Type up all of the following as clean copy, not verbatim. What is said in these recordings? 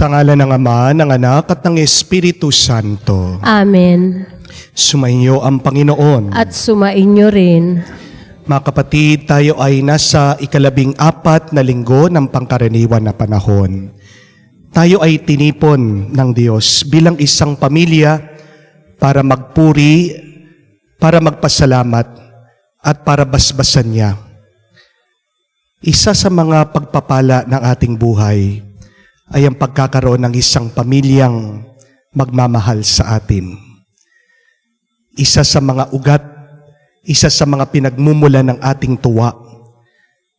Sa ngalan ng Ama, ng Anak, at ng Espiritu Santo. Amen. Sumainyo ang Panginoon. At sumainyo rin. Mga kapatid, tayo ay nasa 14 na linggo ng pangkaraniwan na panahon. Tayo ay tinipon ng Diyos bilang isang pamilya para magpuri, para magpasalamat, at para basbasan niya. Isa sa mga pagpapala ng ating buhay ay ang pagkakaroon ng isang pamilyang magmamahal sa atin. Isa sa mga ugat, isa sa mga pinagmumula ng ating tuwa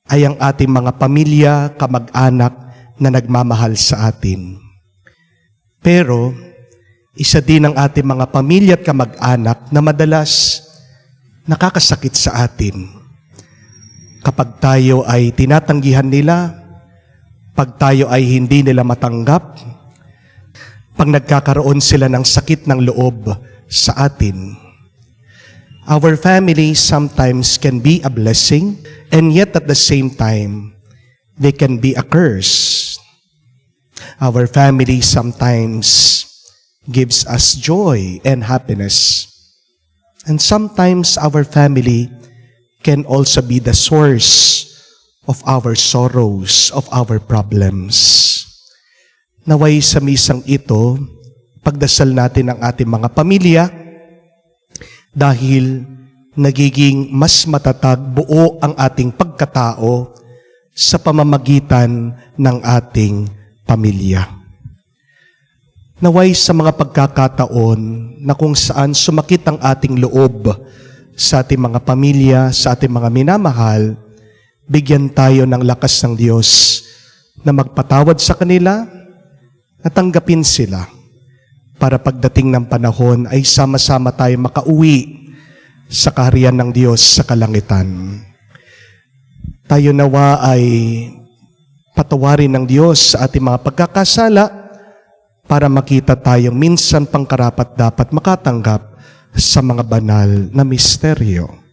ay ang ating mga pamilya, kamag-anak na nagmamahal sa atin. Pero, isa din ang ating mga pamilya at kamag-anak na madalas nakakasakit sa atin. Kapag tayo ay tinatanggihan nila, pag tayo ay hindi nila matanggap, pag nagkakaroon sila ng sakit ng loob sa atin. Our family sometimes can be a blessing, and yet at the same time, they can be a curse. Our family sometimes gives us joy and happiness. And sometimes our family can also be the source of our sorrows, of our problems. Naway sa misang ito, pagdasal natin ang ating mga pamilya dahil nagiging mas matatag buo ang ating pagkatao sa pamamagitan ng ating pamilya. Naway sa mga pagkakataon na kung saan sumakit ang ating loob sa ating mga pamilya, sa ating mga minamahal, bigyan tayo ng lakas ng Diyos na magpatawad sa kanila at tanggapin sila para pagdating ng panahon ay sama-sama tayo makauwi sa kaharian ng Diyos sa kalangitan. Tayo nawa ay patawarin ng Diyos sa ating mga pagkakasala para makita tayong minsan pang karapat-dapat makatanggap sa mga banal na misteryo.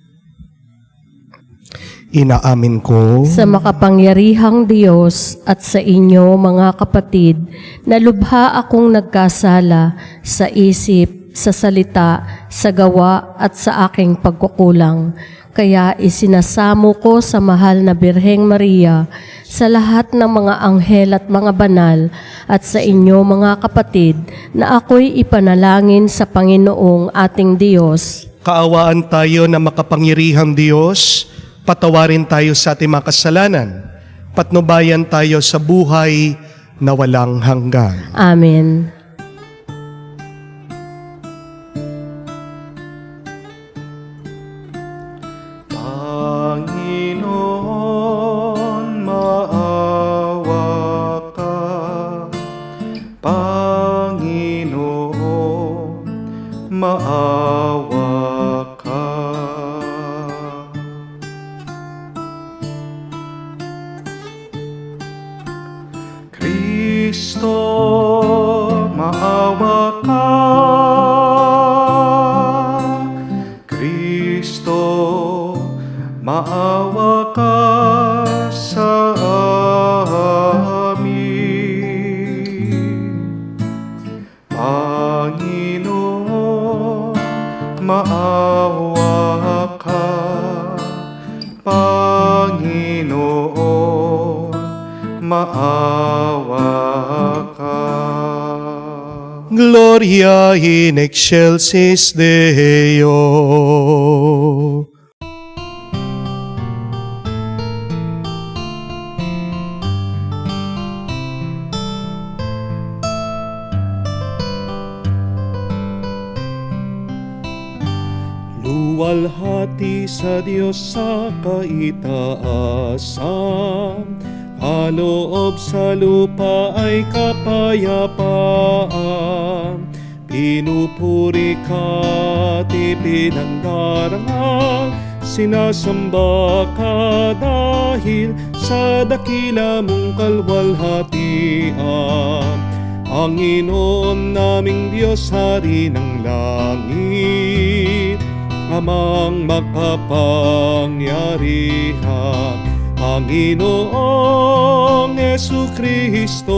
Inaamin ko Sa makapangyarihang Diyos at sa inyo mga kapatid, na lubha akong nagkasala sa isip, sa salita, sa gawa at sa aking pagkukulang. Kaya isinasamo ko sa mahal na Birheng Maria, sa lahat ng mga anghel at mga banal, at sa inyo mga kapatid, na ako'y ipanalangin sa Panginoong ating Diyos. kaawaan tayo na makapangyarihang Diyos, patawarin tayo sa ating mga kasalanan, patnubayan tayo sa buhay na walang hanggan. Amen. Panginoon, maawa ka. Panginoon, maawa ka. Kristo, maawa ka. Kristo, maawa ka sa amin. Panginoon, maawa ka. Panginoon, maawa ka. Gloria in excelsis Deo. Luwalhati sa Diyos sa kaitaasan, kaloob sa lupa ay kapayapaan. Pinupuri ka at ipinangdarangal, sinasamba ka dahil sa dakila mong kalwalhatian. Panginoon naming Diyos, Hari ng langit, Amang makapangyarihan, Panginoong Jesucristo,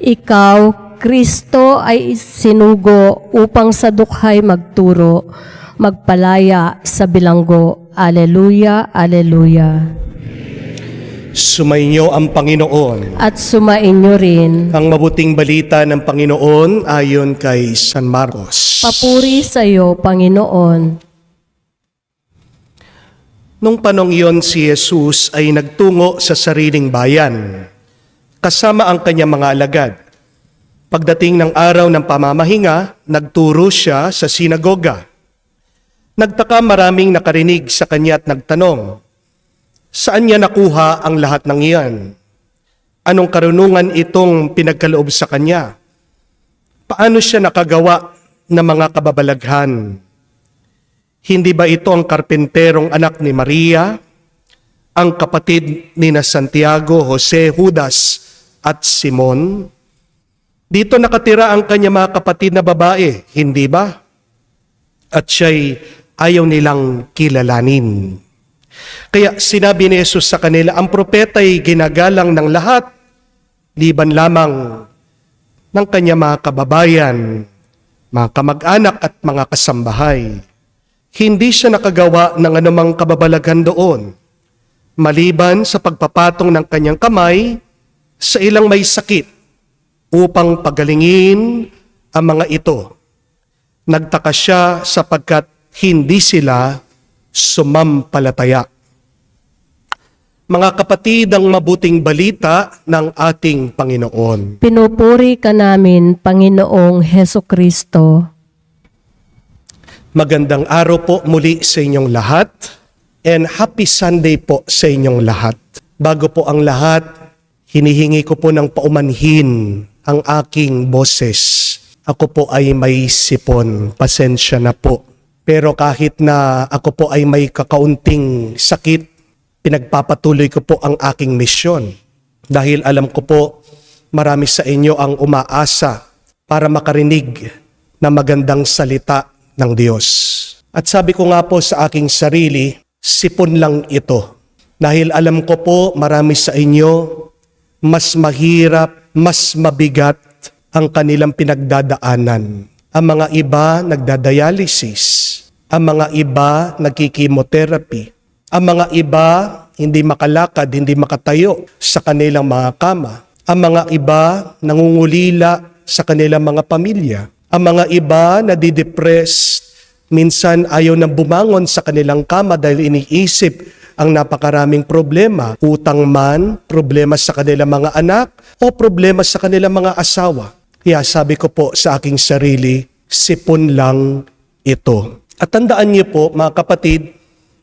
Ikaw, Kristo, ay sinugo upang sa dukhay magturo, magpalaya sa bilanggo. Aleluya, aleluya. Sumainyo ang Panginoon. At sumainyo rin. Ang mabuting balita ng Panginoon ayon kay San Marcos. Papuri sa iyo, Panginoon. Nung panong iyon si Jesus ay nagtungo sa sariling bayan, kasama ang kanyang mga alagad. Pagdating ng araw ng pamamahinga, nagturo siya sa sinagoga. Nagtaka maraming nakarinig sa kanya at nagtanong, saan niya nakuha ang lahat ng iyan? Anong karunungan itong pinagkaloob sa kanya? Paano siya nakagawa ng mga kababalaghan? Hindi ba ito ang karpenterong anak ni Maria, ang kapatid ni na Santiago, Jose, Judas at Simon? Dito nakatira ang kanya mga kapatid na babae, hindi ba? At siya'y ayaw nilang kilalanin. Kaya sinabi ni Jesus sa kanila, ang propeta'y ginagalang ng lahat, liban lamang ng kanya mga kababayan, mga kamag-anak at mga kasambahay. Hindi siya nakagawa ng anumang kababalaghan doon, maliban sa pagpapatong ng kanyang kamay sa ilang may sakit upang pagalingin ang mga ito. Nagtaka siya sapagkat hindi sila sumampalataya. Mga kapatid, ang mabuting balita ng ating Panginoon. Pinupuri ka namin, Panginoong Heso Kristo. Magandang araw po muli sa inyong lahat and happy Sunday po sa inyong lahat. Bago po ang lahat, hinihingi ko po ng paumanhin ang aking boses. Ako po ay may sipon, pasensya na po. Pero kahit na ako po ay may kakaunting sakit, pinagpapatuloy ko po ang aking misyon. Dahil alam ko po, marami sa inyo ang umaasa para makarinig na magandang salita ng Diyos. At sabi ko nga po sa aking sarili, sipon lang ito. Dahil alam ko po, marami sa inyo, mas mahirap, mas mabigat ang kanilang pinagdadaanan. Ang mga iba nagdadialysis. Ang mga iba nagkikimotherapy. Ang mga iba hindi makalakad, hindi makatayo sa kanilang mga kama. Ang mga iba nangungulila sa kanilang mga pamilya. Ang mga iba nadidepressed, minsan ayaw nang bumangon sa kanilang kama dahil iniisip ang napakaraming problema. Utang man, problema sa kanilang mga anak, o problema sa kanilang mga asawa. Kaya sabi ko po sa aking sarili, sipon lang ito. At tandaan niyo po mga kapatid,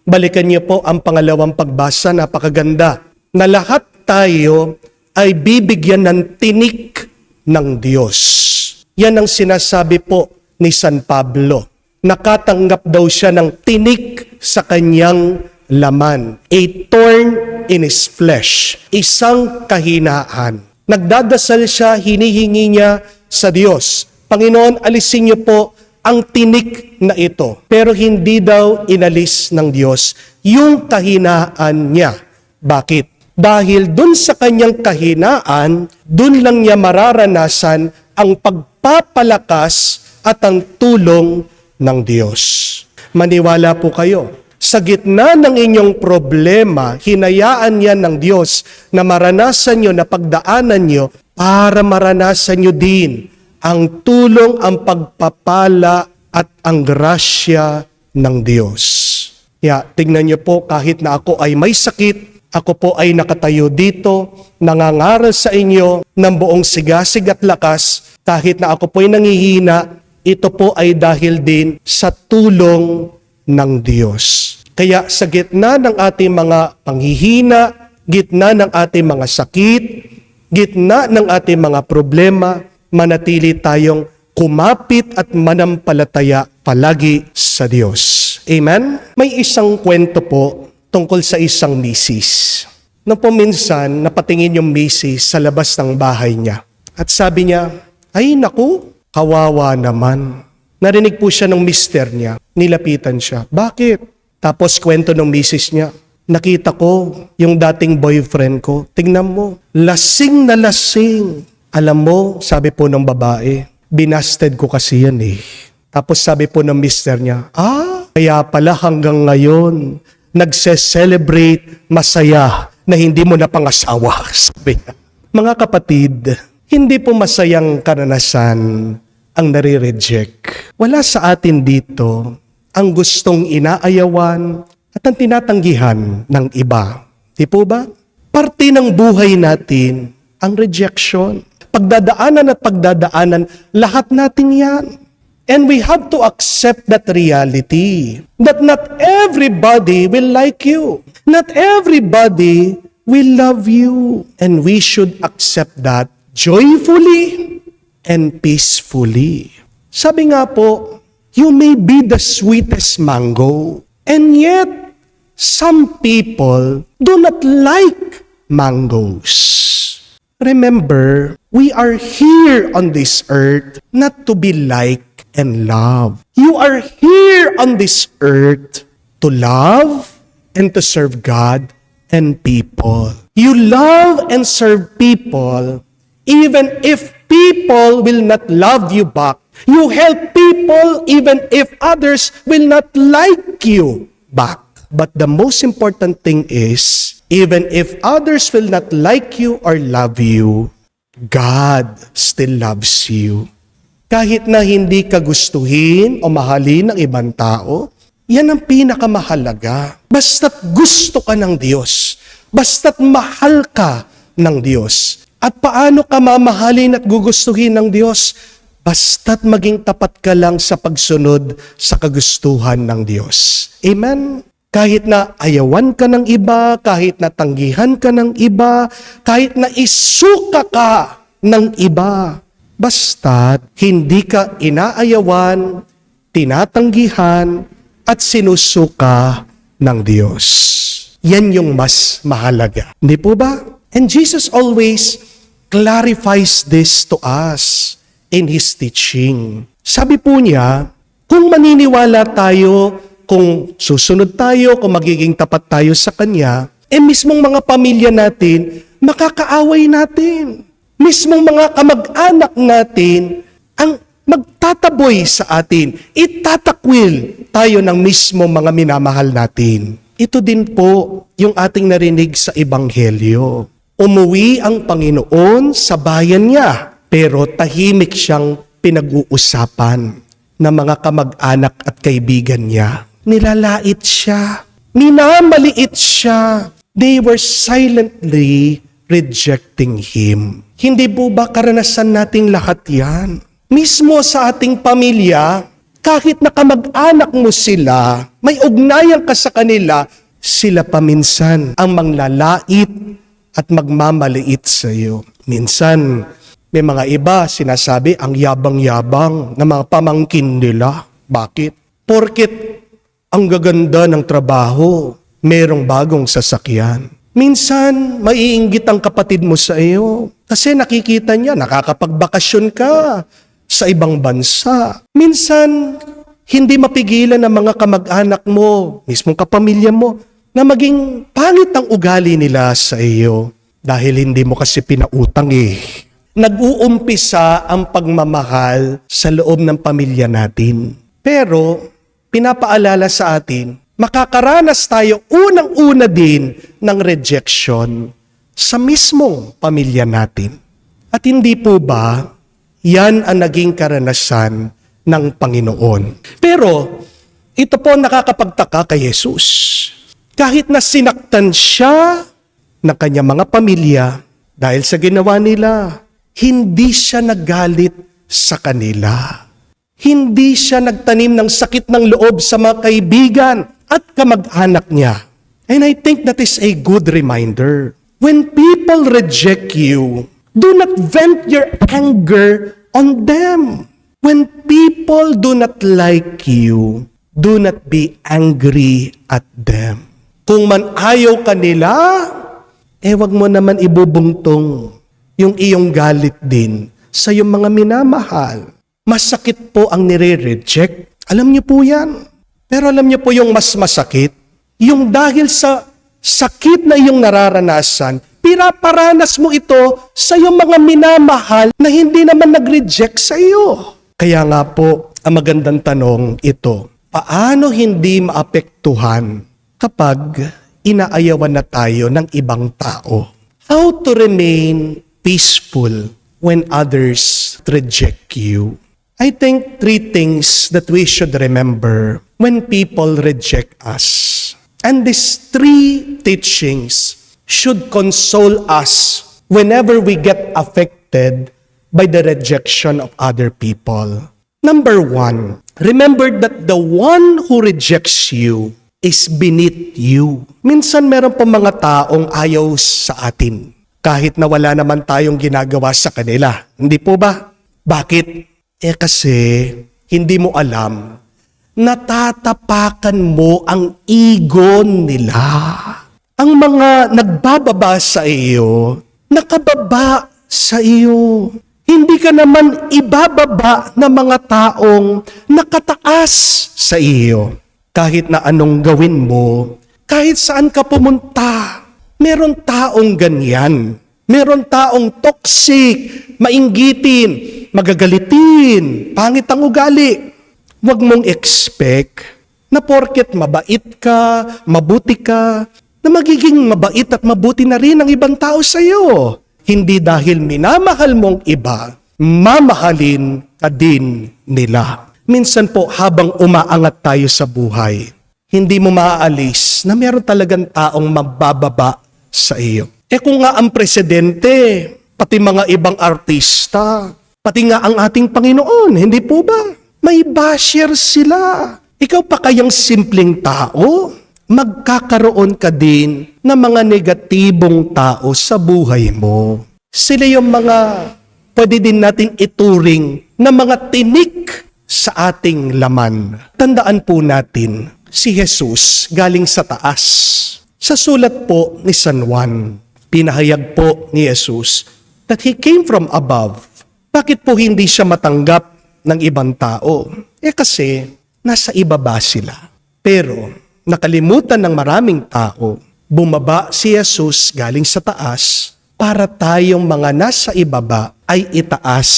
balikan niyo po ang pangalawang pagbasa, napakaganda, na lahat tayo ay bibigyan ng tinik ng Diyos. Yan ang sinasabi po ni San Pablo. Nakatanggap daw siya ng tinik sa kanyang laman. A thorn in his flesh. Isang kahinaan. Nagdadasal siya, hinihingi niya sa Diyos, Panginoon, alisin niyo po ang tinik na ito. Pero hindi daw inalis ng Diyos yung kahinaan niya. Bakit? Dahil dun sa kanyang kahinaan, dun lang niya mararanasan ang pagpapalakas at ang tulong ng Diyos. Maniwala po kayo, sa gitna ng inyong problema, hinayaan yan ng Diyos na maranasan nyo, na pagdaanan nyo, para maranasan nyo din ang tulong, ang pagpapala at ang grasya ng Diyos. Kaya tingnan nyo po, kahit na ako ay may sakit, ako po ay nakatayo dito, nangangaral sa inyo ng buong sigasig at lakas, kahit na ako po ay nangihina, ito po ay dahil din sa tulong ng Diyos. Kaya sa gitna ng ating mga panghihina, gitna ng ating mga sakit, gitna ng ating mga problema, manatili tayong kumapit at manampalataya palagi sa Diyos. Amen? May isang kwento po tungkol sa isang misis. Nung po minsan, napatingin yung misis sa labas ng bahay niya. At sabi niya, ay naku, kawawa naman. Narinig po siya ng mister niya, nilapitan siya. Bakit? Tapos kwento ng misis niya, nakita ko yung dating boyfriend ko. Tingnan mo, lasing na lasing. Alam mo, sabi po ng babae, binasted ko kasi yan eh. Tapos sabi po ng mister niya, kaya pala hanggang ngayon, nagse-celebrate masaya na hindi mo na pangasawa. Sabi niya. Mga kapatid, hindi po masayang karanasan ang nare-reject. Wala sa atin dito ang gustong inaayawan at ang tinatanggihan ng iba. Di po ba? Parte ng buhay natin ang rejection. Pagdadaanan at pagdadaanan, lahat natin yan. And we have to accept that reality that not everybody will like you. Not everybody will love you. And we should accept that joyfully and peacefully. Sabi nga po, you may be the sweetest mango, and yet some people do not like mangoes. Remember, we are here on this earth not to be liked and loved. You are here on this earth to love and to serve God and people. You love and serve people even if people will not love you back. You help people even if others will not like you back. But the most important thing is, even if others will not like you or love you, God still loves you. Kahit na hindi ka gustuhin o mahalin ng ibang tao, yan ang pinakamahalaga. Basta't gusto ka ng Diyos. Basta't mahal ka ng Diyos. At paano ka mamahalin at gugustuhin ng Diyos? Basta't maging tapat ka lang sa pagsunod sa kagustuhan ng Diyos. Amen? Kahit na ayawan ka ng iba, kahit na tanggihan ka ng iba, kahit na isuka ka ng iba, basta't hindi ka inaayawan, tinatanggihan, at sinusuka ng Diyos. Yan yung mas mahalaga. Hindi po ba? And Jesus always clarifies this to us in His teaching. Sabi po niya, kung maniniwala tayo, kung susunod tayo, kung magiging tapat tayo sa Kanya, mismong mga pamilya natin, makakaaway natin. Mismong mga kamag-anak natin, ang magtataboy sa atin. Itatakwil tayo ng mismong mga minamahal natin. Ito din po yung ating narinig sa Ebanghelyo. Umuwi ang Panginoon sa bayan niya, pero tahimik siyang pinag-uusapan ng mga kamag-anak at kaibigan niya. Nilalait siya. Minamaliit siya. They were silently rejecting Him. Hindi po ba karanasan nating lahat yan? Mismo sa ating pamilya, kahit na kamag-anak mo sila, may ugnayan ka sa kanila, sila paminsan ang manglalait at magmamaliit sa iyo. Minsan, may mga iba sinasabi ang yabang-yabang ng mga pamangkin nila. Bakit? Porket ang gaganda ng trabaho, merong bagong sasakyan. Minsan, maiinggit ang kapatid mo sa iyo kasi nakikita niya, nakakapagbakasyon ka sa ibang bansa. Minsan, hindi mapigilan ng mga kamag-anak mo, mismong kapamilya mo, na maging pangit ang ugali nila sa iyo dahil hindi mo kasi pinautang eh. Nag-uumpisa ang pagmamahal sa loob ng pamilya natin. Pero, pinapaalala sa atin, makakaranas tayo unang-una din ng rejection sa mismong pamilya natin. At hindi po ba, yan ang naging karanasan ng Panginoon. Pero, ito po nakakapagtaka kay Jesus. Kahit na sinaktan siya ng kanyang mga pamilya dahil sa ginawa nila, hindi siya nagalit sa kanila. Hindi siya nagtanim ng sakit ng loob sa mga kaibigan at kamag-anak niya. And I think that is a good reminder. When people reject you, do not vent your anger on them. When people do not like you, do not be angry at them. Kung man ayaw ka nila, wag mo naman ibubungtong yung iyong galit din sa iyong mga minamahal. Masakit po ang nire-reject. Alam niyo po yan. Pero alam niyo po yung mas masakit? Yung dahil sa sakit na iyong nararanasan, pinaparanas mo ito sa iyong mga minamahal na hindi naman nag-reject sa iyo. Kaya nga po, ang magandang tanong ito, paano hindi maapektuhan kapag inaayawan na tayo ng ibang tao? How to remain peaceful when others reject you? I think 3 things that we should remember when people reject us. And these 3 teachings should console us whenever we get affected by the rejection of other people. Number 1, remember that the one who rejects you is beneath you. Minsan meron pa mga taong ayaw sa atin, kahit na wala naman tayong ginagawa sa kanila. Hindi po ba? Bakit? Kasi hindi mo alam, natatapakan mo ang ego nila. Ang mga nagbababa sa iyo, nakababa sa iyo. Hindi ka naman ibababa ng mga taong nakataas sa iyo. Kahit na anong gawin mo, kahit saan ka pumunta, meron taong ganyan. Meron taong toxic, mainggitin, magagalitin, pangit ang ugali. Huwag mong expect na porket mabait ka, mabuti ka, na magiging mabait at mabuti na rin ang ibang tao sa iyo. Hindi dahil minamahal mong iba, mamahalin ka din nila. Minsan po habang umaangat tayo sa buhay, hindi mo maaalis na meron talagang taong mabababa sa iyo. Kung nga ang presidente, pati mga ibang artista, pati nga ang ating Panginoon, hindi po ba? May basher sila. Ikaw pa kayang simpleng tao, magkakaroon ka din ng mga negatibong tao sa buhay mo. Sila yung mga pwede din nating ituring na mga tinik sa ating laman. Tandaan po natin, si Jesus galing sa taas. Sa sulat po ni San Juan, pinahayag po ni Jesus that He came from above. Bakit po hindi siya matanggap ng ibang tao? Kasi nasa ibaba sila. Pero nakalimutan ng maraming tao, bumaba si Jesus galing sa taas para tayong mga nasa ibaba ay itaas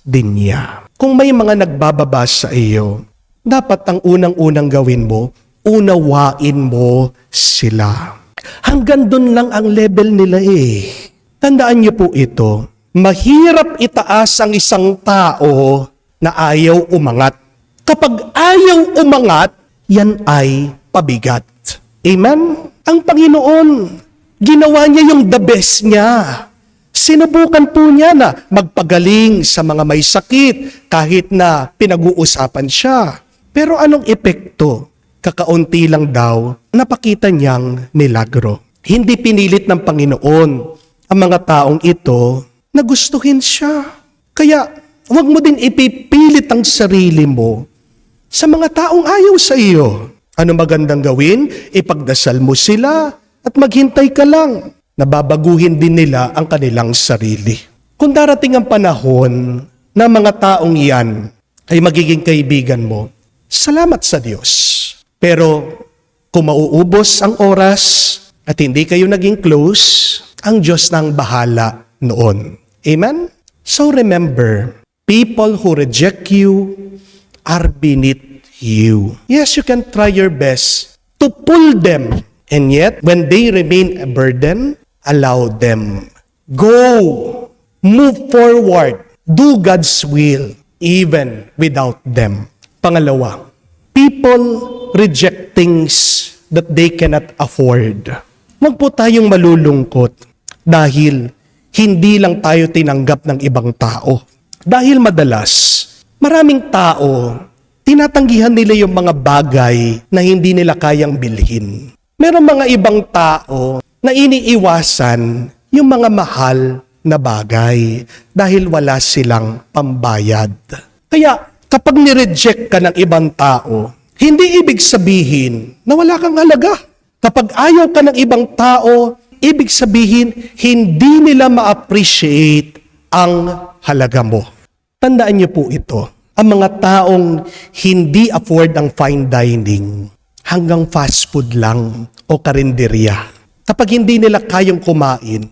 din niya. Kung may mga nagbababa sa iyo, dapat ang unang-unang gawin mo, unawain mo sila. Hanggang doon lang ang level nila Tandaan niyo po ito, mahirap itaas ang isang tao na ayaw umangat. Kapag ayaw umangat, yan ay pabigat. Amen? Ang Panginoon, ginawa niya yung the best niya. Sinubukan po niya na magpagaling sa mga may sakit kahit na pinag-uusapan siya. Pero anong epekto? Kakaunti lang daw, napakita niyang milagro. Hindi pinilit ng Panginoon ang mga taong ito na gustuhin siya. Kaya huwag mo din ipipilit ang sarili mo sa mga taong ayaw sa iyo. Ano magandang gawin? Ipagdasal mo sila at maghintay ka lang. Nababaguhin din nila ang kanilang sarili. Kung darating ang panahon na mga taong iyan ay magiging kaibigan mo, salamat sa Diyos. Pero kung mauubos ang oras at hindi kayo naging close, ang Diyos nang bahala noon. Amen? So remember, people who reject you are beneath you. Yes, you can try your best to pull them. And yet, when they remain a burden, allow them. Go! Move forward. Do God's will, even without them. Pangalawa, people reject things that they cannot afford. Huwag po tayong malulungkot dahil hindi lang tayo tinanggap ng ibang tao. Dahil madalas, maraming tao, tinatanggihan nila yung mga bagay na hindi nila kayang bilhin. Meron mga ibang tao na iniiwasan yung mga mahal na bagay dahil wala silang pambayad. Kaya kapag nireject ka ng ibang tao, hindi ibig sabihin na wala kang halaga. Kapag ayaw ka ng ibang tao, ibig sabihin hindi nila ma-appreciate ang halaga mo. Tandaan niyo po ito. Ang mga taong hindi afford ang fine dining, hanggang fast food lang o karinderya. kapag hindi nila kayang kumain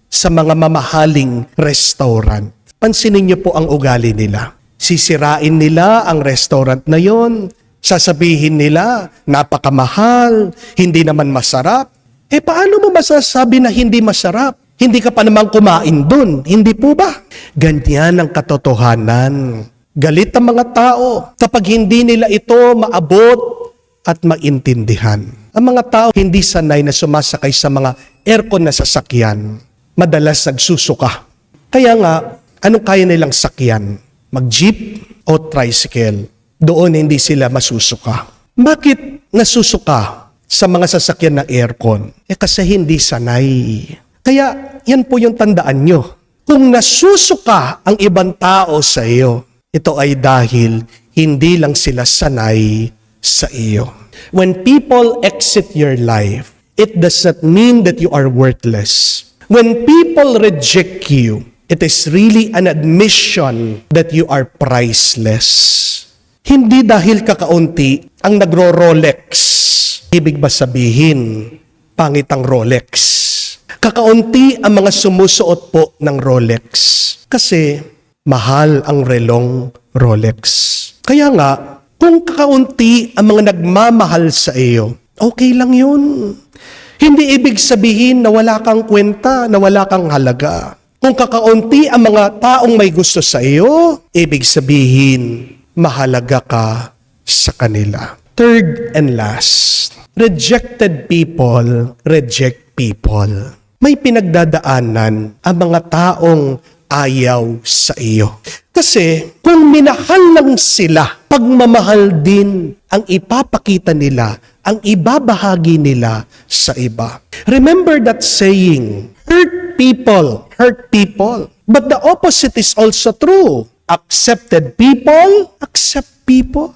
sa mga mamahaling restaurant, pansinin niyo po ang ugali nila. Sisirain nila ang restaurant na yon, sasabihin nila, napakamahal, hindi naman masarap. Paano mo masasabi na hindi masarap? Hindi ka pa naman kumain dun, hindi po ba? Ganyan ang katotohanan. Galit ang mga tao kapag hindi nila ito maabot at maintindihan. Ang mga tao hindi sanay na sumasakay sa mga aircon na sasakyan. Madalas nagsusuka. Kaya nga, anong kaya nilang sakyan? Mag-jeep o tricycle? Doon hindi sila masusuka. Bakit nasusuka sa mga sasakyan na aircon? Kasi hindi sanay. Kaya yan po yung tandaan nyo. Kung nasusuka ang ibang tao sa iyo, ito ay dahil hindi lang sila sanay sa iyo. When people exit your life, it does not mean that you are worthless. When people reject you, it is really an admission that you are priceless. Hindi dahil kakaunti ang nagro-Rolex. Ibig ba sabihin, pangit ang Rolex? Kakaunti ang mga sumusuot po ng Rolex. Kasi mahal ang relong Rolex. Kaya nga, kung kakaunti ang mga nagmamahal sa iyo, okay lang yun. Hindi ibig sabihin na wala kang kwenta, na wala kang halaga. Kung kakaunti ang mga taong may gusto sa iyo, ibig sabihin, mahalaga ka sa kanila. Third and last, rejected people reject people. May pinagdadaanan ang mga taong ayaw sa iyo. Kasi kung minahal lang sila, pagmamahal din ang ipapakita nila, ang ibabahagi nila sa iba. Remember that saying, hurt people. But the opposite is also true. Accepted people, accept people.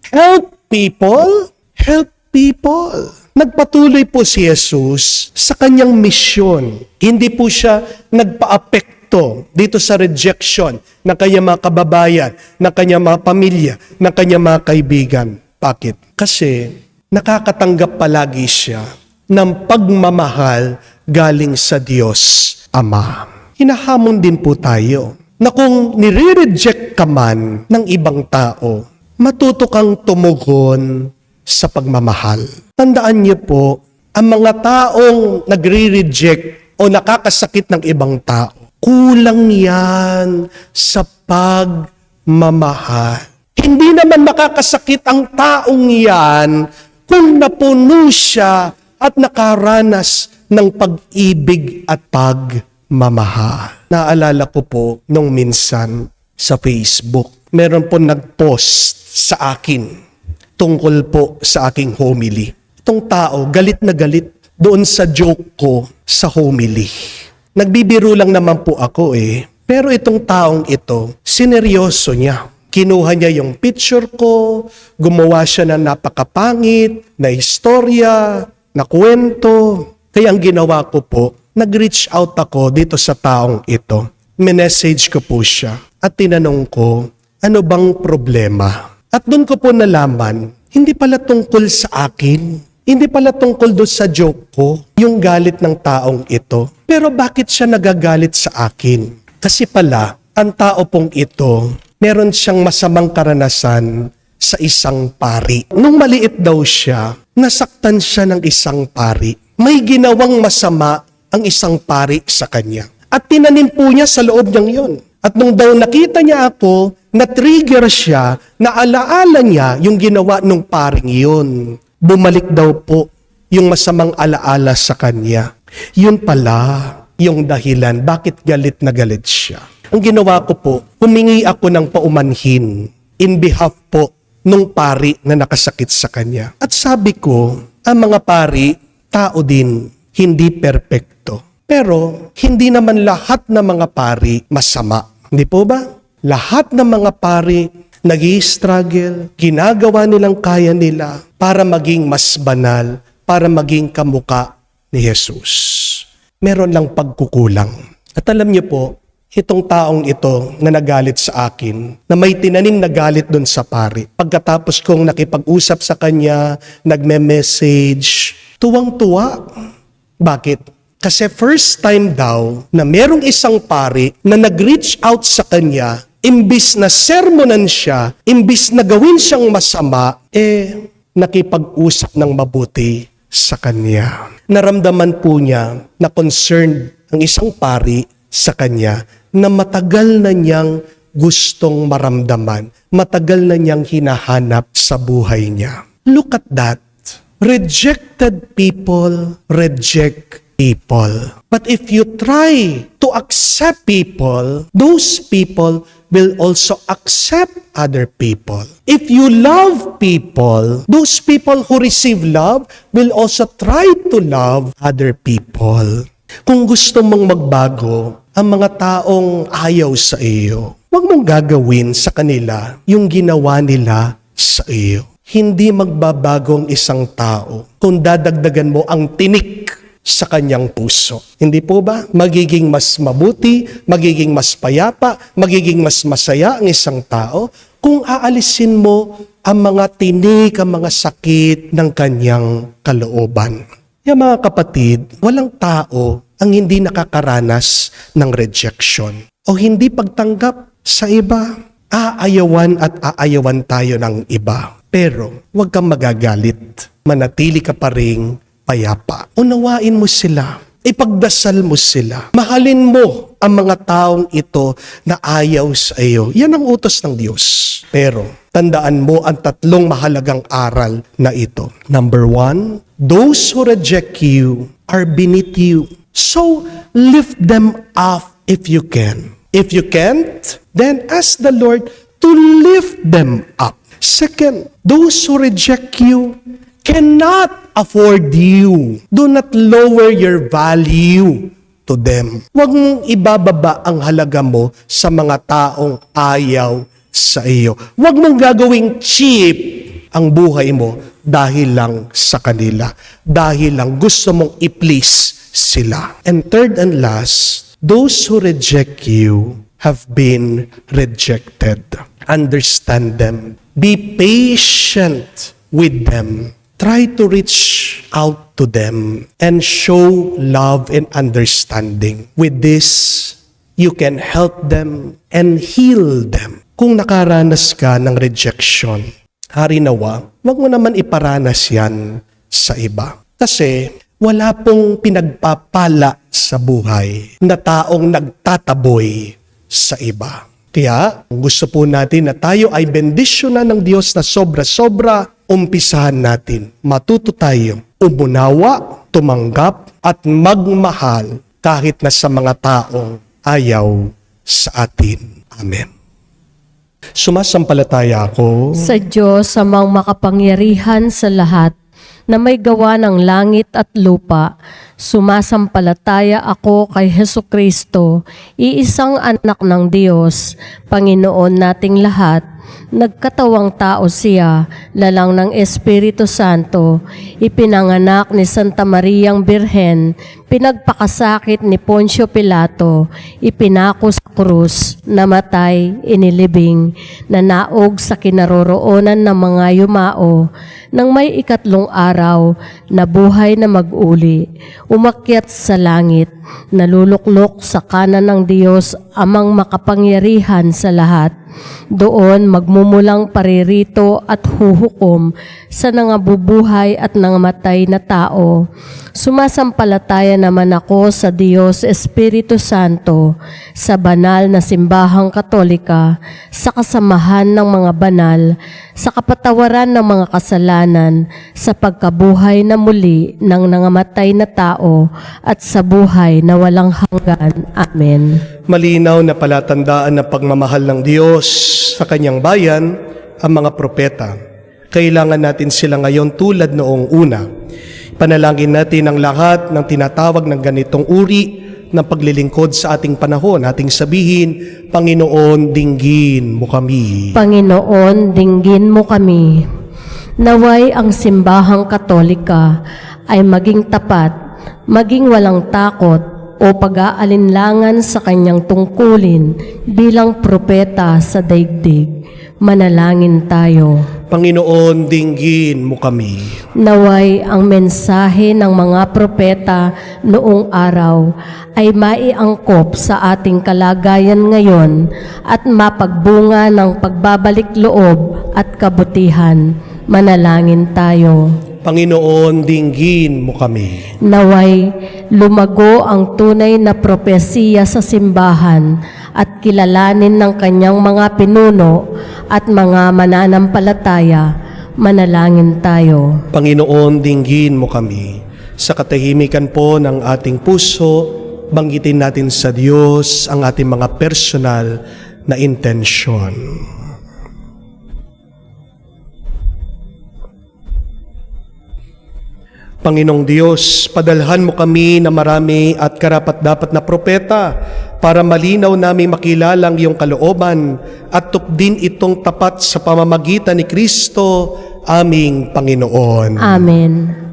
Help people, help people. Nagpatuloy po si Jesus sa kanyang misyon. Hindi po siya nagpa-apekto dito sa rejection ng kanyang mga kababayan, ng kanyang mga pamilya, ng kanyang mga kaibigan. Bakit? Kasi nakakatanggap palagi siya ng pagmamahal galing sa Diyos Ama. Hinahamon din po tayo na kung nire-reject ka man ng ibang tao, matuto kang tumugon sa pagmamahal. Tandaan niyo po, ang mga taong nagre-reject o nakakasakit ng ibang tao, kulang yan sa pagmamahal. Hindi naman makakasakit ang taong yan kung napuno siya at nakaranas ng pag-ibig at pagmamahal. Naalala ko po nung minsan sa Facebook, meron po nag-post sa akin tungkol po sa aking homily. Itong tao, galit na galit doon sa joke ko sa homily. Nagbibiro lang naman po ako Pero itong taong ito, sineryoso niya. Kinuha niya yung picture ko, gumawa siya ng napakapangit, na istorya, na kwento. Kaya ang ginawa ko po, nag-reach out ako dito sa taong ito. Minessage ko po siya at tinanong ko, ano bang problema? At doon ko po nalaman, hindi pala tungkol sa akin. Hindi pala tungkol doon sa joke ko, yung galit ng taong ito. Pero bakit siya nagagalit sa akin? Kasi pala, ang tao pong ito, meron siyang masamang karanasan sa isang pari. Nung maliit daw siya, nasaktan siya ng isang pari. May ginawang masama ang isang pari sa kanya. At tinanim po niya sa loob niyang yon. At nung daw nakita niya ako, na-trigger siya, naalaala niya yung ginawa ng paring yun. Bumalik daw po yung masamang alaala sa kanya. Yun pala yung dahilan bakit galit na galit siya. Ang ginawa ko po, humingi ako ng paumanhin in behalf po nung pari na nakasakit sa kanya. At sabi ko, ang mga pari, tao din, hindi perpekto. Pero hindi naman lahat ng mga pari masama. Hindi po ba? Lahat ng mga pari nag-i-struggle, ginagawa nilang kaya nila para maging mas banal, para maging kamuka ni Jesus. Meron lang pagkukulang. At alam niyo po, itong taong ito na nagalit sa akin, na may tinanim na galit doon sa pari. Pagkatapos kong nakipag-usap sa kanya, nagme-message, tuwang-tuwa. Bakit? Kasi first time daw na merong isang pari na nag-reach out sa kanya, imbis na sermonan siya, imbis na gawin siyang masama, nakipag-usap ng mabuti sa kanya. Naramdaman po niya na concerned ang isang pari sa kanya na matagal na niyang gustong maramdaman, matagal na niyang hinahanap sa buhay niya. Look at that. Rejected people reject people. But if you try to accept people, those people will also accept other people. If you love people, those people who receive love will also try to love other people. Kung gusto mong magbago ang mga taong ayaw sa iyo, huwag mong gagawin sa kanila yung ginawa nila sa iyo. Hindi magbabago ang isang tao kung dadagdagan mo ang tinik sa kanyang puso. Hindi po ba? Magiging mas mabuti, magiging mas payapa, magiging mas masaya ang isang tao kung aalisin mo ang mga tinik, ang mga sakit ng kanyang kalooban. Yung mga kapatid, walang tao ang hindi nakakaranas ng rejection o hindi pagtanggap sa iba. Aayawan at aayawan tayo ng iba. Pero huwag kang magagalit. Manatili ka pa ring payapa. Unawain mo sila. Ipagdasal mo sila. Mahalin mo ang mga taong ito na ayaw sa iyo. Yan ang utos ng Diyos. Pero tandaan mo ang tatlong mahalagang aral na ito. Number 1, those who reject you are beneath you. So lift them up if you can. If you can't, then ask the Lord to lift them up. Second, those who reject you cannot afford you. Do not lower your value to them. Huwag mong ibababa ang halaga mo sa mga taong ayaw sa iyo. Huwag mong gagawing cheap ang buhay mo dahil lang sa kanila. Dahil lang gusto mong i-please sila. And third and last, those who reject you have been rejected. Understand them. Be patient with them. Try to reach out to them and show love and understanding. With this, you can help them and heal them. Kung nakaranas ka ng rejection, hari nawa, wag mo naman iparanas yan sa iba. Kasi wala pong pinagpapala sa buhay na taong nagtataboy sa iba. Kaya, gusto po natin na tayo ay bendisyonan ng Diyos na sobra-sobra, umpisahan natin. Matuto tayo umunawa, tumanggap, at magmahal kahit na sa mga taong ayaw sa atin. Amen. Sumasampalataya ako Sa Diyos, amang makapangyarihan sa lahat, na may gawa ng langit at lupa, sumasampalataya ako kay Hesukristo, iisang anak ng Diyos, Panginoon nating lahat, nagkatawang tao siya, lalang ng Espiritu Santo, ipinanganak ni Santa Mariang Birhen, pinagpakasakit ni Poncio Pilato, ipinako sa krus, namatay, inilibing, nanaog sa kinaroroonan ng mga yumao, nang may ikatlong araw, nabuhay na mag-uli, umakyat sa langit, naluluklok sa kanan ng Diyos, amang makapangyarihan sa lahat. Doon magmumulang paririto at huhukom sa nangabubuhay at nangamatay na tao. Sumasampalataya naman ako sa Diyos Espiritu Santo, sa banal na simbahang Katolika, sa kasamahan ng mga banal, sa kapatawaran ng mga kasalanan, sa pagkabuhay na muli ng nangamatay na tao, at sa buhay na walang hanggan. Amen. malinaw na palatandaan ng pagmamahal ng Diyos sa kanyang bayan, ang mga propeta. Kailangan natin sila ngayon tulad noong una. Panalangin natin ang lahat ng tinatawag ng ganitong uri ng paglilingkod sa ating panahon. Ating sabihin, Panginoon, dinggin mo kami. Panginoon, dinggin mo kami. Naway ang simbahang Katolika ay maging tapat, maging walang takot o pag-aalinlangan sa kanyang tungkulin bilang propeta sa daigdig. Manalangin tayo. Panginoon, dinggin mo kami. Naway ang mensahe ng mga propeta noong araw ay maiangkop sa ating kalagayan ngayon at mapagbunga ng pagbabalik loob at kabutihan. Manalangin tayo. Panginoon, dinggin mo kami. Naway lumago ang tunay na propesiya sa simbahan at kilalanin ng kanyang mga pinuno at mga mananampalataya. Manalangin tayo. Panginoon, dinggin mo kami. Sa katahimikan po ng ating puso, banggitin natin sa Diyos ang ating mga personal na intensyon. Panginoong Diyos, padalhan mo kami na marami at karapat-dapat na propeta para malinaw namin makilalang iyong kalooban at tukdin itong tapat sa pamamagitan ni Kristo, aming Panginoon. Amen.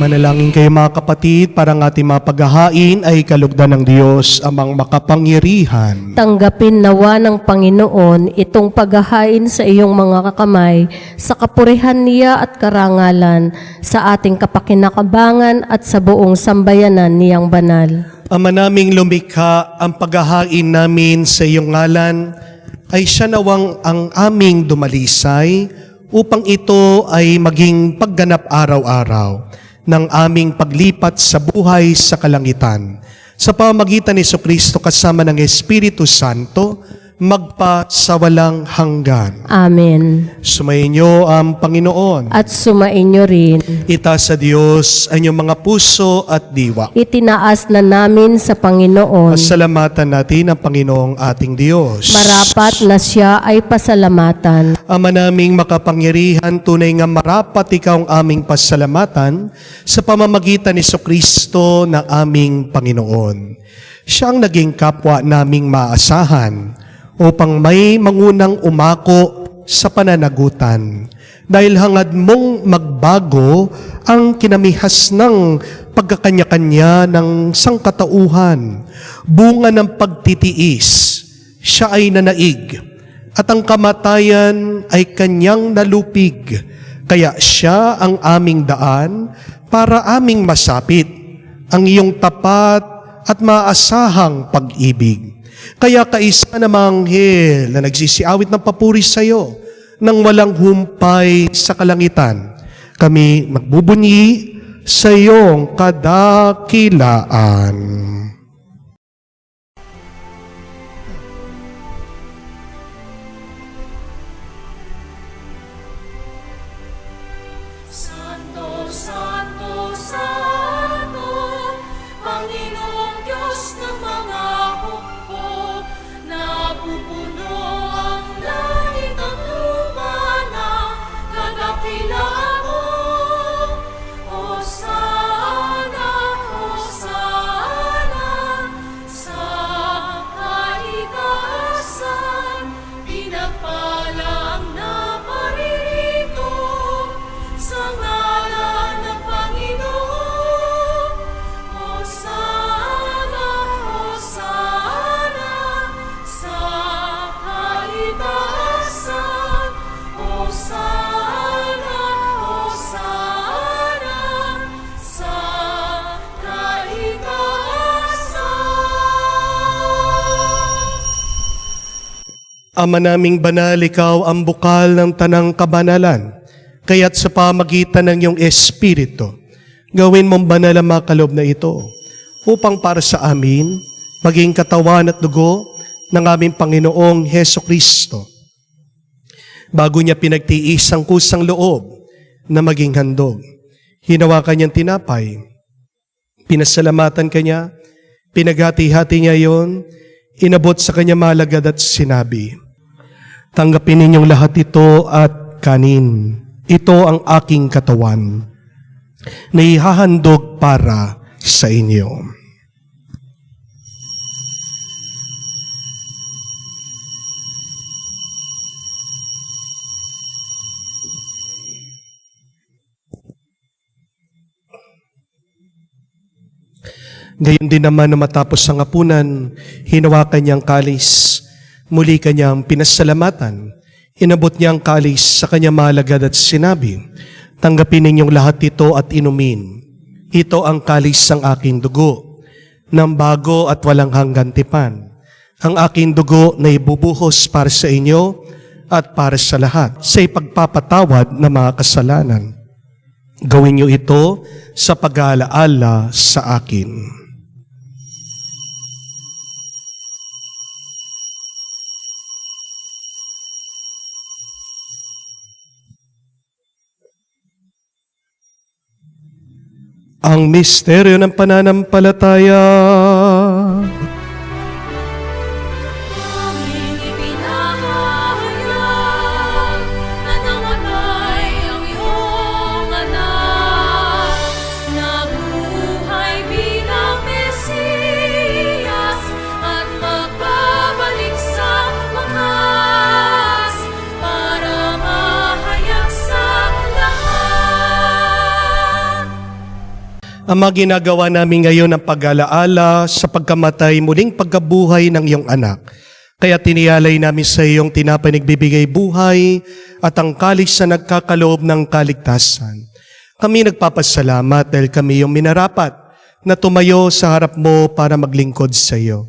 Manalangin kayo mga kapatid, para ang ating mga paghahain ay kalugdan ng Diyos amang makapangyarihan. Tanggapin nawa ng Panginoon itong paghahain sa iyong mga kakamay sa kapurihan niya at karangalan sa ating kapakinakabangan at sa buong sambayanan niyang banal. Ama naming lumikha, ang paghahain namin sa iyong ngalan ay siya nawang ang aming dumalisay upang ito ay maging pagganap araw-araw ng aming paglipat sa buhay sa kalangitan. Sa pamamagitan ni Jesucristo kasama ng Espiritu Santo, magpa sa walang hanggan. Amen. Sumainyo ang Panginoon. At sumainyo rin. Itaas sa Diyos ang inyong mga puso at diwa. Itinaas na namin sa Panginoon. Pasalamatan natin ang Panginoong ating Diyos. Marapat na siya ay pasalamatan. Ama naming makapangyarihan, tunay nga marapat ikaw ang aming pasalamatan sa pamamagitan ni Jesucristo na aming Panginoon. Siya ang naging kapwa naming maasahan upang may mangunang umako sa pananagutan. Dahil hangad mong magbago ang kinamihas ng pagkakanya-kanya ng sangkatauhan, bunga ng pagtitiis, siya ay nanaig, at ang kamatayan ay kanyang nalupig. Kaya siya ang aming daan para aming masapit ang iyong tapat at maasahang pag-ibig. Kaya kaisa namang anghel na nagsisiawit ng papuri sa iyo nang walang humpay sa kalangitan, kami magbubunyi sa iyong kadakilaan. Santo, Santo, Santo, Panginoong Diyos ng mga hukbo, napupuno ang langit at lupa ng kadakilaan mo. Hosana, Hosana, Ama naming banal, ikaw ang bukal ng tanang kabanalan, kaya't sa pamagitan ng iyong Espiritu, gawin mong banal ang mga kaloob na ito, upang para sa amin, maging katawan at dugo ng aming Panginoong Heso Kristo. Bago niya pinagtiis ang kusang loob na maging handog, hinawakan niyang tinapay, pinasalamatan kanya, pinaghati-hati niya yon, inabot sa kanya malagad at sinabi, "Tanggapin ninyong lahat ito at kanin. Ito ang aking katawan na ihahandog para sa inyo." Gayon din naman na matapos ang hapunan, hinawakan niya ang kalis, muli kanyang pinasalamatan, inabot niya ang kalis sa kanyang malagad at sinabi, "Tanggapin ninyong lahat ito at inumin. Ito ang kalis ng aking dugo, ng bago at walang hanggan tipan. Ang aking dugo na ibubuhos para sa inyo at para sa lahat, sa ipagpapatawad ng mga kasalanan. Gawin niyo ito sa pag-aalaala sa akin." Ang misteryo ng pananampalataya. Aming ipinahayag na namatay ang iyong anak, nabuhay bilang Mesiyas at magbabalik sa wakas para mahayag sa lahat. Ama, ginagawa namin ngayon ang pag-alaala sa pagkamatay, muling pagkabuhay ng iyong anak. Kaya tiniyalay namin sa iyong tinapay nagbibigay buhay at ang kalis na nagkakaloob ng kaligtasan. Kami nagpapasalamat dahil kami yung minarapat na tumayo sa harap mo para maglingkod sa iyo.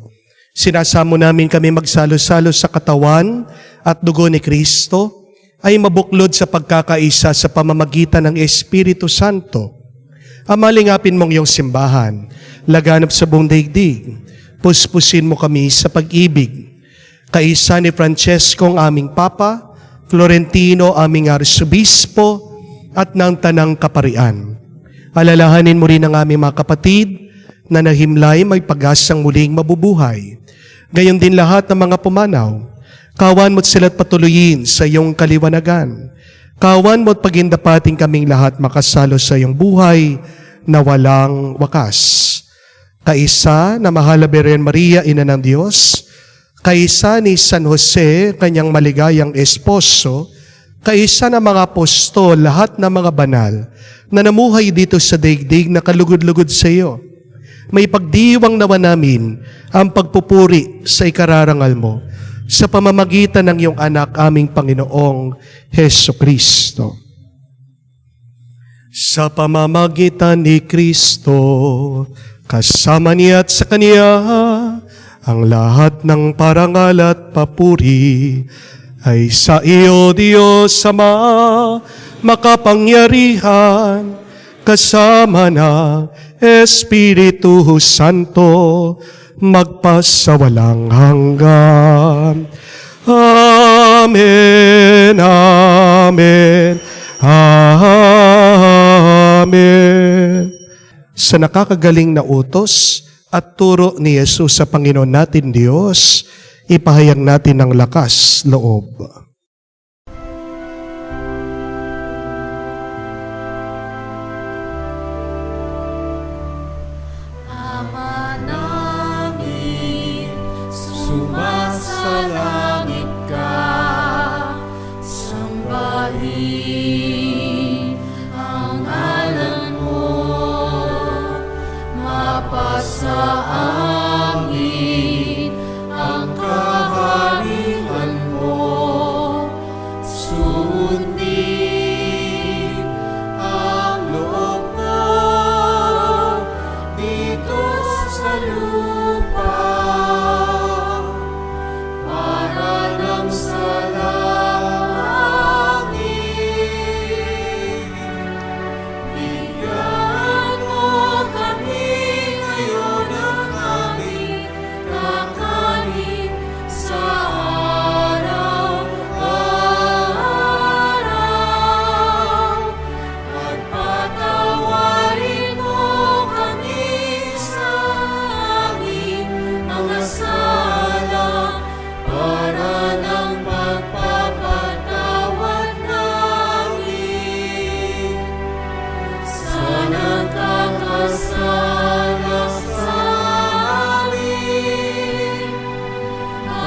Sinasamo namin kami magsalo-salo sa katawan at dugo ni Kristo ay mabuklod sa pagkakaisa sa pamamagitan ng Espiritu Santo. Ama, lingapin mong iyong simbahan, laganap sa buong daigdig, puspusin mo kami sa pag-ibig. Kaisa ni Francesco ang aming Papa, Florentino aming Arsobispo, at ng Tanang Kaparian. Alalahanin mo rin ang aming mga kapatid na nahimlay may pag-asang muling mabubuhay. Gayon din lahat ng mga pumanaw. Kawan mo't sila't patuloyin sa iyong kaliwanagan. Kawan mo't pagindapating kaming lahat makasalo sa iyong buhay na walang wakas. Kaisa na mahal na Birhen Maria, Ina ng Diyos, kaisa ni San Jose, kanyang maligayang esposo, kaisa na mga apostol, lahat ng mga banal na namuhay dito sa daigdig na kalugod-lugod sa iyo. May pagdiwang nawa namin ang pagpupuri sa ikararangal mo sa pamamagitan ng iyong anak, aming Panginoong Heso Kristo. Sa pamamagitan ni Kristo, kasama niya at sa Kanya, ang lahat ng parangal at papuri ay sa iyo, Diyos Ama, makapangyarihan, kasama na Espiritu Santo, magpasawalang hanggan. Amen, amen, amen. Sa nakakagaling na utos at turo ni Jesus sa Panginoon natin Diyos, ipahayag natin ng lakas loob. Ama namin, sumasalangit ka, sambahin ang ngalan mo, mapasa amin ang kaharian mo,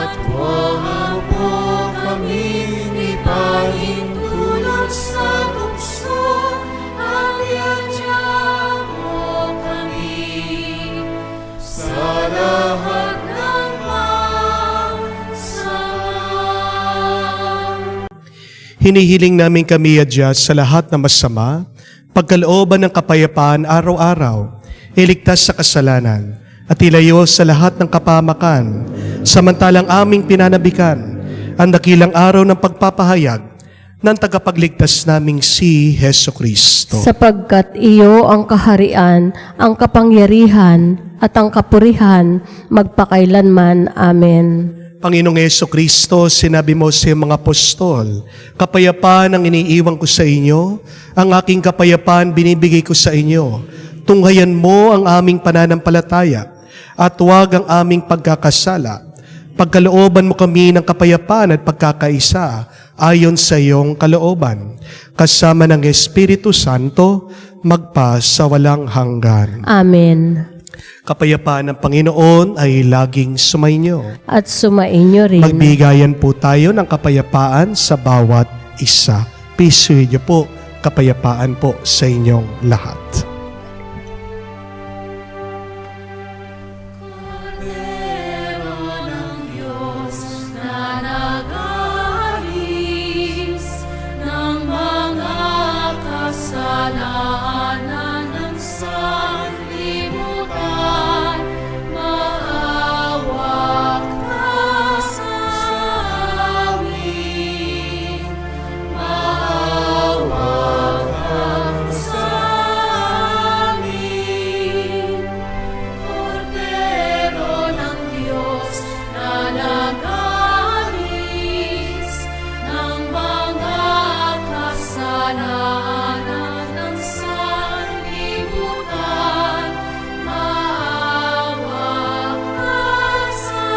At huwag mo kaming ipahintulot sa tukso, at iadya mo kami sa lahat ng masama. Hinihiling namin kami, Adya, sa lahat ng masama, pagkalooban ng kapayapaan araw-araw, iligtas sa kasalanan, at ilayo sa lahat ng kapamakan, samantalang aming pinanabikan ang dakilang araw ng pagpapahayag ng tagapagligtas naming si Heso Kristo. Sapagkat iyo ang kaharian, ang kapangyarihan, at ang kapurihan, magpakailanman. Amen. Panginoong Heso Kristo, sinabi mo sa iyong mga apostol, kapayapaan ang iniiwan ko sa inyo, ang aking kapayapaan binibigay ko sa inyo. Tunghayan mo ang aming pananampalataya at huwag ang aming pagkakasala. Pagkalooban mo kami ng kapayapaan at pagkakaisa ayon sa iyong kalooban, kasama ng Espiritu Santo, magpa sa walang hanggan. Amen. Kapayapaan ng Panginoon ay laging sumainyo. At sumainyo rin. Magbigayan po tayo ng kapayapaan sa bawat isa. Peace with you po, kapayapaan po sa inyong lahat. Kordero ng Diyos na nag-aalis ng mga kasalanan ng sanlibutan, maawa ka sa amin. Maawa ka sa amin. Kordero ng Diyos na nag-aalis ng mga kasalanan ng sanlibutan, maawa ka sa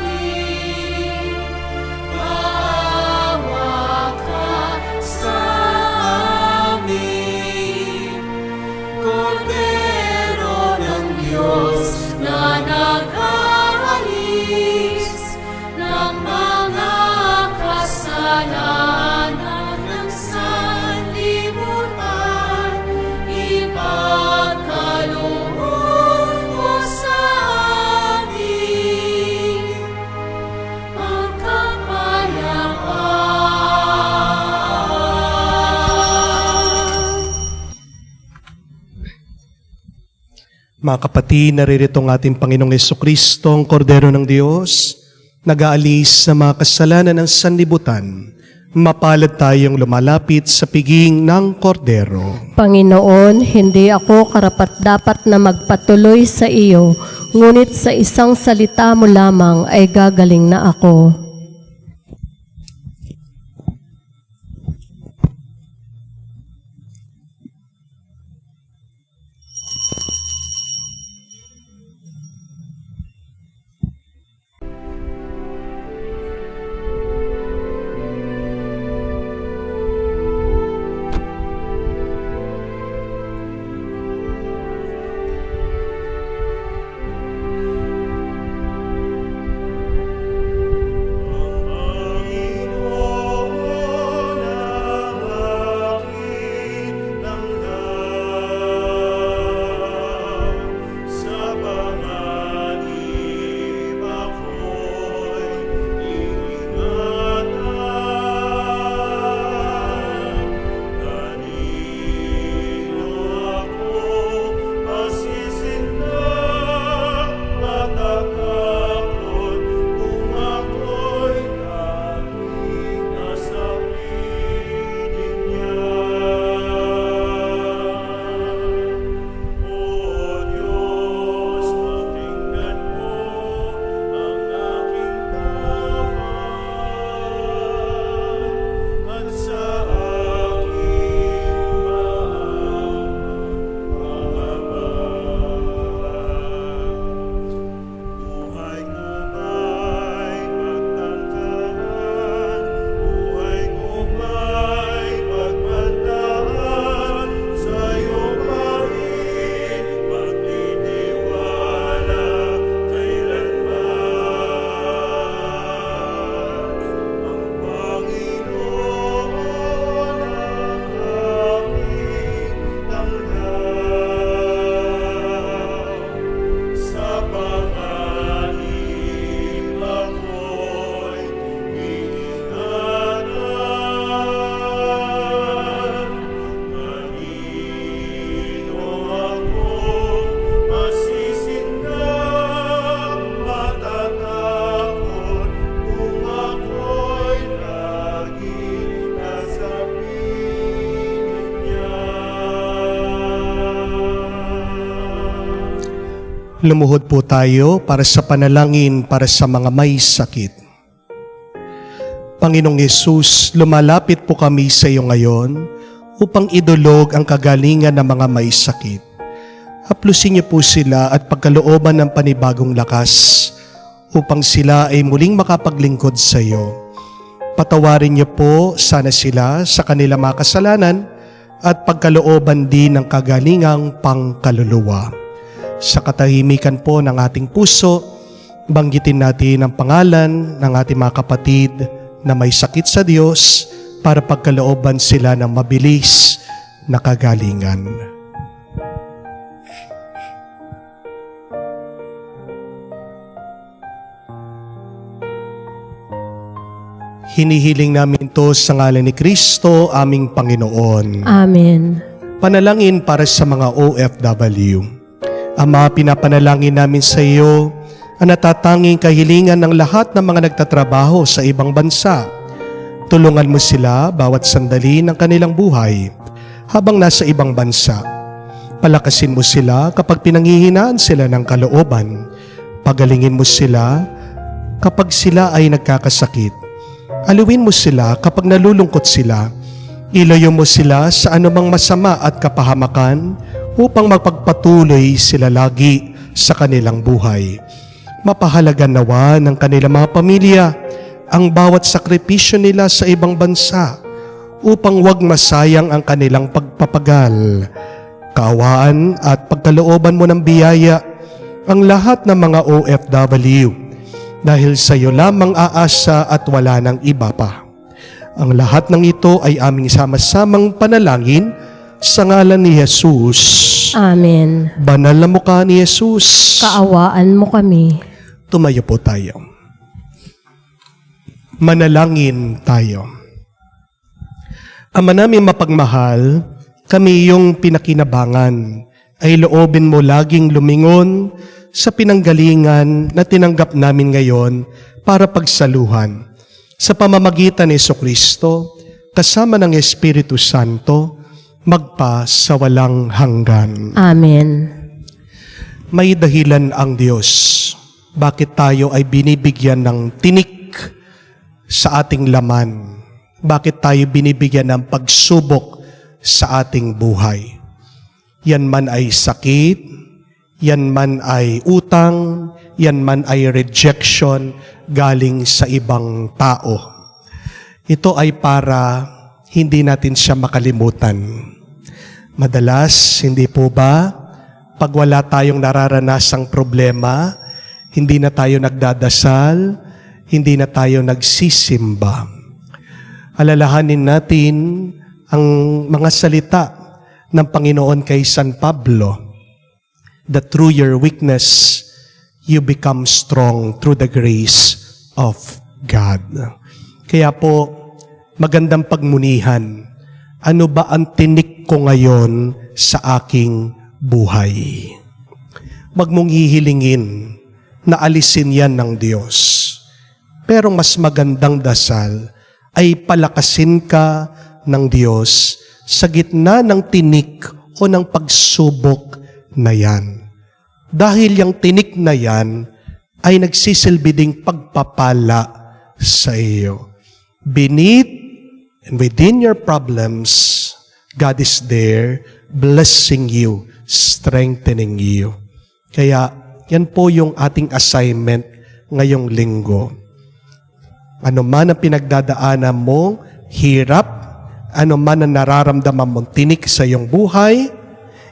amin. Maawa ka sa amin. Kordero ng Diyos na nag-aalis ng mga kasalanan ng sanlibutan, ipagkaloob mo sa amin ang kapayapaan. Mga kapatid, naririto ang ating Panginoong Jesucristo, ang Kordero ng Diyos, nag-aalis sa mga kasalanan ng sanlibutan. Mapalad tayong lumalapit sa piging ng Kordero. Panginoon, hindi ako karapat-dapat na magpatuloy sa iyo, ngunit sa isang salita mo lamang ay gagaling na ako. Lumuhod po tayo para sa panalangin para sa mga may sakit. Panginoong Yesus, lumalapit po kami sa iyo ngayon upang idulog ang kagalingan ng mga may sakit. Haplusin niyo po sila at pagkalooban ng panibagong lakas upang sila ay muling makapaglingkod sa iyo. Patawarin niyo po sana sila sa kanilang mga kasalanan at pagkalooban din ng kagalingang pangkaluluwa. Sa katahimikan po ng ating puso, banggitin natin ang pangalan ng ating mga kapatid na may sakit sa Diyos para pagkalooban sila ng mabilis na kagalingan. Hinihiling namin ito sa ngalan ni Kristo, aming Panginoon. Amen. Panalangin para sa mga OFW. Ama, pinapanalangin namin sa iyo ang natatanging kahilingan ng lahat ng mga nagtatrabaho sa ibang bansa. Tulungan mo sila bawat sandali ng kanilang buhay habang nasa ibang bansa. Palakasin mo sila kapag pinanghihinaan sila ng kalooban. Pagalingin mo sila kapag sila ay nagkakasakit. Aliwin mo sila kapag nalulungkot sila. Ilayo mo sila sa anumang masama at kapahamakan upang magpagpatuloy sila lagi sa kanilang buhay. Mapahalagan nawa ng kanilang mga pamilya ang bawat sakripisyo nila sa ibang bansa upang wag masayang ang kanilang pagpapagal. Kaawaan at pagkalooban mo ng biyaya ang lahat ng mga OFW dahil sa iyo lamang aasa at wala ng iba pa. Ang lahat ng ito ay aming sama-samang panalangin sa ngalan ni Jesus. Amen. Banal na mukha ni Jesus. Kaawaan mo kami. Tumayo po tayo. Manalangin tayo. Ama namin mapagmahal, kami iyong pinakinabangan, ay loobin mo laging lumingon sa pinanggalingan na tinanggap namin ngayon para pagsaluhan. Sa pamamagitan ni Jesucristo, kasama ng Espiritu Santo, magpa sa walang hanggan. Amen. May dahilan ang Diyos bakit tayo ay binibigyan ng tinik sa ating laman. Bakit tayo binibigyan ng pagsubok sa ating buhay. Yan man ay sakit, yan man ay utang, yan man ay rejection galing sa ibang tao. Ito ay para hindi natin siya makalimutan. Madalas, hindi po ba, pag wala tayong nararanasang problema, hindi na tayo nagdadasal, hindi na tayo nagsisimba. Alalahanin natin ang mga salita ng Panginoon kay San Pablo, that through your weakness, you become strong through the grace of God. Kaya po, magandang pagmunihan. Ano ba ang tinik ko ngayon sa aking buhay? Huwag mong hihilingin na alisin yan ng Diyos. Pero mas magandang dasal ay palakasin ka ng Diyos sa gitna ng tinik o ng pagsubok na yan. Dahil yung tinik na yan ay nagsisilbi ding pagpapala sa iyo. Beneath and within your problems, God is there blessing you, strengthening you. Kaya yan po yung ating assignment ngayong linggo. Ano man ang pinagdadaanan mo, hirap, ano man ang nararamdaman mong tinik sa iyong buhay,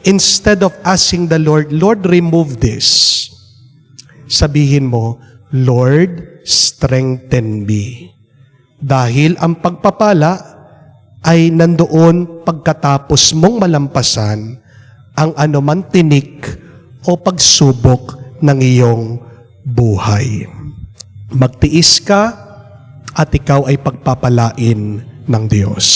instead of asking the Lord, Lord, remove this, sabihin mo, Lord, strengthen me. Dahil ang pagpapala ay nandoon pagkatapos mong malampasan ang anuman tinik o pagsubok ng iyong buhay. Magtiis ka at ikaw ay pagpapalain ng Diyos.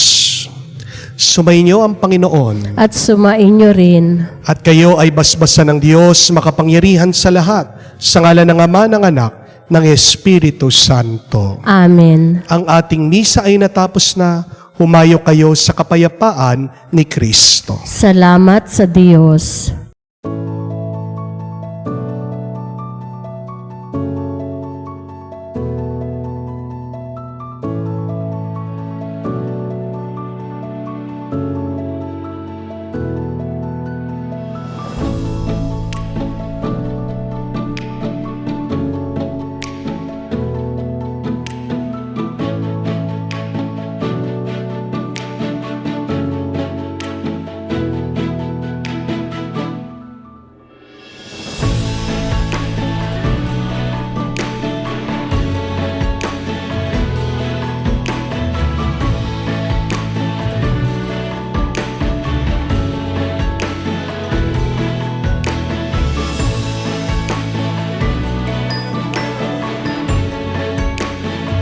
Sumainyo ang Panginoon. At sumainyo rin. At kayo ay basbasan ng Diyos makapangyarihan sa lahat, sa ngalan ng Ama, ng Anak, ng Espiritu Santo. Amen. Ang ating misa ay natapos na. Humayo kayo sa kapayapaan ni Kristo. Salamat sa Diyos.